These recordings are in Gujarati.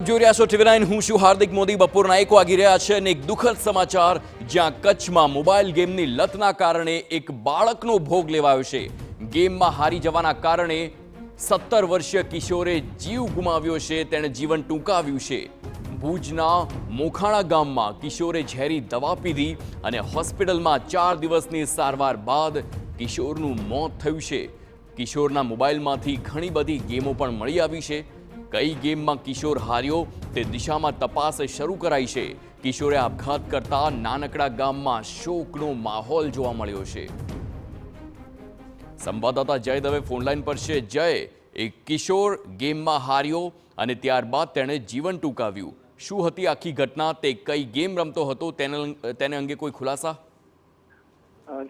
આપ જોઈ રહ્યા છો TV9 હું છું હાર્દિક મોદી। બપોરના 1 વાગી રહ્યા છે અને એક દુઃખદ સમાચાર જ્યાં કચ્છમાં મોબાઈલ ગેમની લતના કારણે એક બાળકનો ભોગ લેવાયો છે। ગેમમાં હારી જવાના કારણે 17 વર્ષીય કિશોરે જીવ ગુમાવ્યો છે, તેણે જીવન ટૂંકાવ્યું છે। ભુજના મોખાણા ગામમાં કિશોરે ઝેરી દવા પીધી અને હોસ્પિટલમાં 4 દિવસની સારવાર બાદ કિશોરનું મોત થયું છે। કિશોરના મોબાઈલમાંથી ઘણી બધી ગેમો પણ મળી આવી છે। કઈ ગેમમાં કિશોર હાર્યો તે દિશામાં તપાસ શરૂ કરાઈ છે। કિશોરે આપઘાત કરતા નાનકડા ગામમાં શોકનો માહોલ જોવા મળ્યો છે। સંવાદદાતા જય દવે ફોનલાઈન પર છે। જય, એક કિશોર ગેમમાં હાર્યો અને ત્યારબાદ તેણે જીવન ટૂંકાવ્યું। શું હતી આખી ઘટના? તે કઈ ગેમ રમતો હતો તેને અંગે કોઈ ખુલાસા?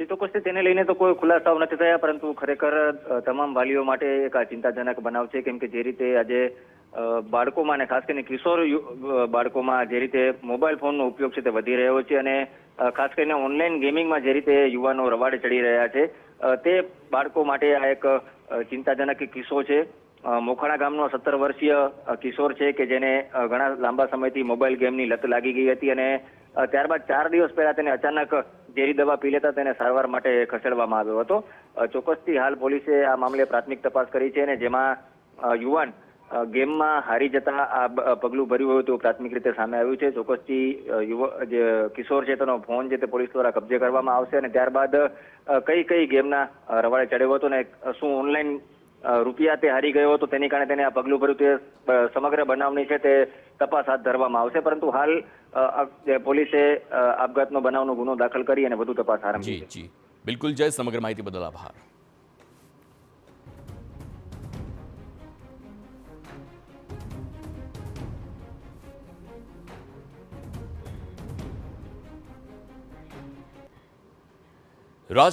ચોક્કસથી તેને લઈને તો કોઈ ખુલાસાઓ નથી થયા, પરંતુ ખરેખર તમામ વાલીઓ માટે એક ચિંતાજનક બનાવ છે, કેમ કે જે રીતે આજે બાળકોમાં અને ખાસ કરીને કિશોર બાળકોમાં જે રીતે મોબાઈલ ફોનનો ઉપયોગ છે તે વધી રહ્યો છે અને ખાસ કરીને ઓનલાઈન ગેમિંગમાં જે રીતે યુવાનો રવાડે ચડી રહ્યા છે તે બાળકો માટે આ એક ચિંતાજનક કિસ્સો છે। મોખાણા ગામનો 17 વર્ષીય કિશોર છે કે જેને ઘણા લાંબા સમયથી મોબાઈલ ગેમની લત લાગી ગઈ હતી અને ત્યારબાદ 4 દિવસ પહેલા તેને અચાનક ઝેરી દવા પી લેતા તેને સારવાર માટે ખસેડવામાં આવ્યો હતો। ચોક્કસથી હાલ પોલીસે આ મામલે પ્રાથમિક તપાસ કરી છે અને જેમાં યુવાન ગેમમાં હારી જતા આ પગલું ભર્યું હોય તેવું પ્રાથમિક રીતે સામે આવ્યું છે। ચોક્કસથી જે કિશોર છે તેનો ફોન છે તે પોલીસ દ્વારા કબજે કરવામાં આવશે અને ત્યારબાદ કઈ ગેમના રવાડે ચડ્યો હતો ને શું ઓનલાઈન રૂપિયા તે હારી ગયો હતો તેની કારણે તેને આ પગલું ભર્યું તે સમગ્ર બનાવની છે તે તપાસ હાથ ધરવામાં આવશે, પરંતુ હાલ પોલીસે આપઘાતનો બનાવનો ગુનો દાખલ કરી અને વધુ તપાસ આરંભી છે। બિલકુલ જય, સમગ્ર માહિતી બદલ આભાર।